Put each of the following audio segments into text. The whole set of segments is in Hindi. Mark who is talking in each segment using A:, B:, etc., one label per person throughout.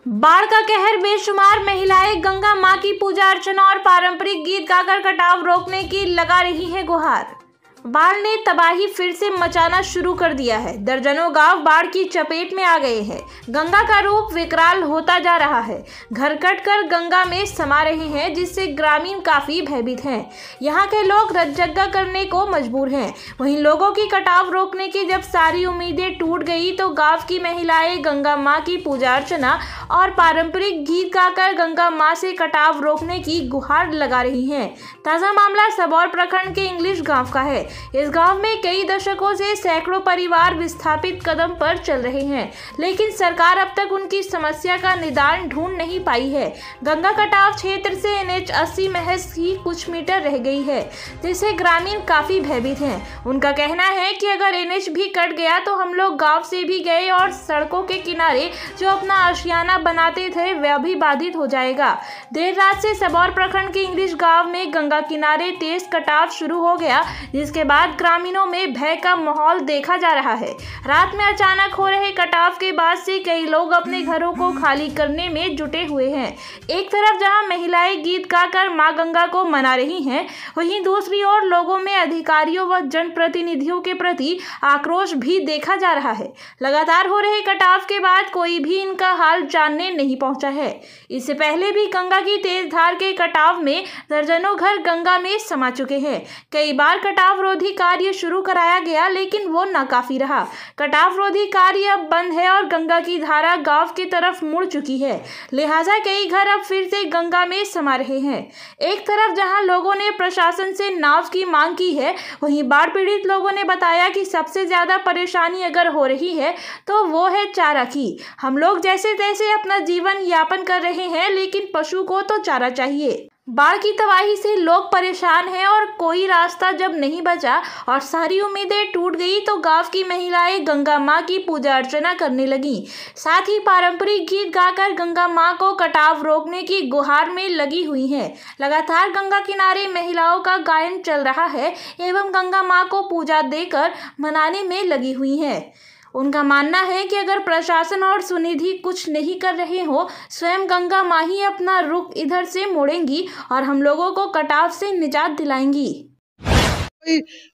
A: बाढ़ का कहर, बेशुमार महिलाएं गंगा मां की पूजा अर्चना और पारंपरिक गीत गाकर कटाव रोकने की लगा रही हैं गुहार। बाढ़ ने तबाही फिर से मचाना शुरू कर दिया है। दर्जनों गांव बाढ़ की चपेट में आ गए हैं। गंगा का रूप विकराल होता जा रहा है। घर कटकर गंगा में समा रहे हैं, जिससे ग्रामीण काफी भयभीत हैं। यहाँ के लोग रज्जगा करने को मजबूर हैं। वहीं लोगों की कटाव रोकने की जब सारी उम्मीदें टूट गई तो गांव की महिलाएं गंगा मां की पूजा अर्चना और पारंपरिक गीत गाकर गंगा मां से कटाव रोकने की गुहार लगा रही हैं। ताजा मामला सबौर प्रखंड के इंग्लिश गांव का है। इस गांव में कई दशकों से सैकड़ों परिवार विस्थापित कदम पर चल रहे हैं, लेकिन सरकार अब तक उनकी समस्या का निदान ढूंढ नहीं पाई है। गंगा कटाव क्षेत्र से NH 80 महज ही कुछ मीटर रह गई है, जिससे ग्रामीण काफी भयभीत हैं। उनका कहना है कि अगर NH भी कट गया तो हम लोग गांव से भी गए और सड़कों के किनारे जो अपना आशियाना बनाते थे वह भी बाधित हो जाएगा। देर रात से सबौर प्रखंड के इंग्लिश गांव में गंगा किनारे तेज कटाव शुरू हो गया, जिसके बाद ग्रामीणों में भय का माहौल देखा जा रहा है। रात में अचानक हो रहे कटाव के बाद से कई लोग अपने घरों को खाली करने में जुटे हुए हैं। एक तरफ जहां महिलाएं गीत गाकर मां गंगा को मना रही हैं, वहीं दूसरी ओर लोगों में अधिकारियों व जनप्रतिनिधियों के प्रति आक्रोश भी देखा जा रहा है। लगातार हो रहे कटाव के बाद कोई भी इनका हाल जानने नहीं पहुंचा है। इससे पहले भी गंगा की तेज धार के कटाव में दर्जनों घर गंगा में समा चुके हैं। कई बार कटाव रोधी कार्य शुरू कराया गया, लेकिन वो नाकाफी रहा। कटाव रोधी कार्य अब बंद है और गंगा की धारा गांव की तरफ मुड़ चुकी है। लिहाजा कई घर अब फिर से गंगा में समा रहे हैं। एक तरफ जहां लोगों ने प्रशासन से नाव की मांग की है, वहीं बाढ़ पीड़ित लोगों ने बताया कि सबसे ज्यादा परेशानी अगर हो रही है तो वो है चारा की। हम लोग जैसे तैसे अपना जीवन यापन कर रहे हैं, लेकिन पशु को तो चारा चाहिए। बाढ़ की तबाही से लोग परेशान हैं और कोई रास्ता जब नहीं बचा और सारी उम्मीदें टूट गई तो गांव की महिलाएं गंगा मां की पूजा अर्चना करने लगीं। साथ ही पारंपरिक गीत गाकर गंगा मां को कटाव रोकने की गुहार में लगी हुई हैं। लगातार गंगा किनारे महिलाओं का गायन चल रहा है एवं गंगा मां को पूजा देकर मनाने में लगी हुई हैं। उनका मानना है कि अगर प्रशासन और सुनिधि कुछ नहीं कर रहे हो, स्वयं गंगा मां ही अपना रुख इधर से मोड़ेंगी और हम लोगों को कटाव से निजात दिलाएंगी।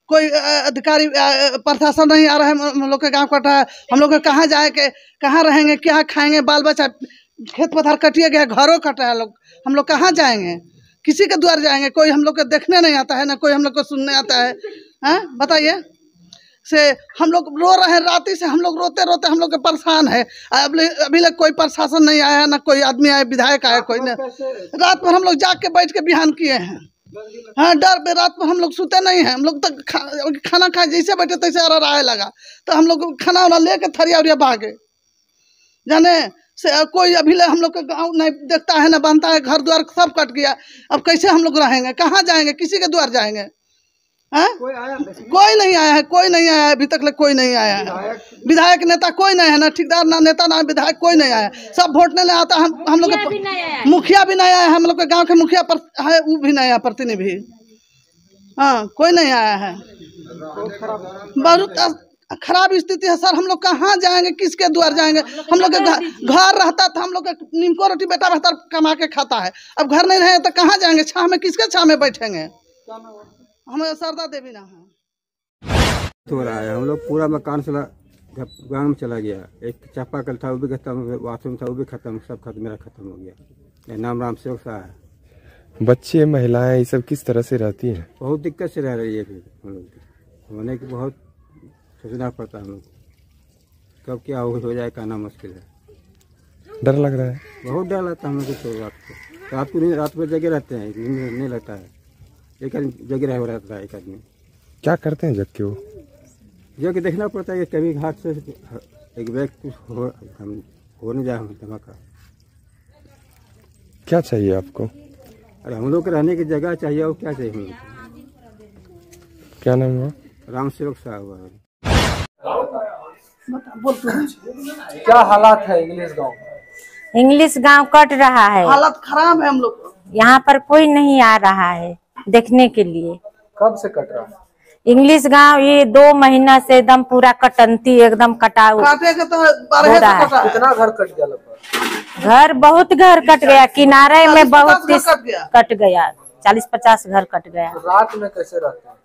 B: कोई अधिकारी प्रशासन नहीं आ रहा है। हम लोग के गांव कटा है, हम लोग कहाँ जाए के कहाँ रहेंगे, क्या खाएंगे, बाल बच्चा खेत पथार कटिए गया, घरों कटा है। हम लोग कहाँ जाएंगे, किसी के द्वार जाएंगे? कोई हम लोग को देखने नहीं आता है, ना कोई हम लोग को सुनने आता है। बताइए से हम लोग रो रहे हैं, राती से हम लोग रोते रोते हम लोग परेशान है। अभी तक कोई प्रशासन नहीं आया, ना कोई आदमी आया, विधायक आया कोई नहीं। रात भर हम लोग जाग के बैठ के बिहान किए हैं। हाँ, डर पे रात में हम लोग सोते नहीं हैं। हम लोग तो खाना खाए जैसे बैठे तैसे आए लगा, तो हम लोग खाना वाना ले कर थरिया उरिया भागे जाने से। कोई अभी हम लोग का गाँव नहीं देखता है, ना बनता है, घर द्वार सब कट गया। अब कैसे हम लोग रहेंगे, कहाँ जाएंगे, किसी के द्वार जाएंगे? कोई नहीं आया है, कोई नहीं आया है, अभी तक कोई नहीं आया है। विधायक नेता कोई नहीं है, ना ठेकेदार, ना नेता, ना विधायक, कोई नहीं आया। सब वोट नहीं आता। हम लोग मुखिया भी नहीं आया है। हम लोग के गांव के मुखिया है, वो भी नहीं आया, प्रतिनिधि। हाँ, कोई नहीं आया है। बहुत खराब स्थिति है सर। हम लोग कहाँ जाएंगे, किसके द्वार जाएंगे? हम लोग का घर रहता था, हम लोग का नीमको रोटी बेटा बेहतर कमा के खाता है। अब घर नहीं रहे तो कहाँ जाएंगे? छाँव में, किसके छाँव में बैठेंगे? हमें सरदा देवी ना है
C: तो रहा है। हम लोग पूरा मकान से गाँव में चला गया। एक चापाकल था वो भी खत्म, बाथरूम था वो भी खत्म, सब खत्म, मेरा खत्म हो गया। नाम राम सेवक सा है।
D: बच्चे महिलाएं ये सब किस तरह से रहती हैं?
C: बहुत दिक्कत से रह रही है। फिर हम लोग होने की बहुत सोचना पड़ता है। हम लोग कब क्या हो जाए कहना मुश्किल है।
D: डर लग रहा है,
C: बहुत डर लगता है हम लोग को। रात को जगह रहते हैं, नींद नहीं लगता है। एक जगह रहता है एक आदमी।
D: क्या करते हैं जग के? वो
C: जग देखना पड़ता है कि कभी घाट से एक बैग कुछ हो नहीं जाए धमाका।
D: क्या चाहिए आपको?
C: अरे हम लोग को रहने की जगह चाहिए, और क्या चाहिए हम लोग?
D: क्या नाम हुआ?
C: राम सेवक साहब है।
E: क्या हालात है इंग्लिश गांव?
F: इंग्लिश गांव कट रहा है,
B: हालत खराब है। हम लोग
F: यहाँ पर कोई नहीं आ रहा है देखने के लिए।
E: कब से कट रहा है?
F: इंग्लिश गांव ये 2 महीना से एकदम पूरा कटंती एकदम कटा
B: काटे के तो 12 से कटा है।
E: कितना घर कट गया लगभग?
F: घर बहुत घर कट गया, किनारे में
B: 40-50
F: बहुत
B: घर कट गया।
F: कट गया, 40-50 घर कट गया।
E: तो रात में कैसे रहते हैं?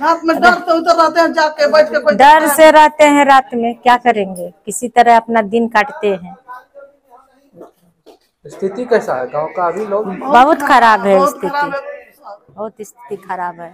B: रात में डर तो उधर रहते हैं, जाके बैठ के कोई
F: डर से रहते हैं, रात में क्या करेंगे, किसी तरह अपना दिन काटते हैं।
E: स्थिति कैसा है गांव का अभी लोग?
F: बहुत खराब है
B: बहुत
F: स्थिति,
B: खराब है।
F: बहुत स्थिति खराब है।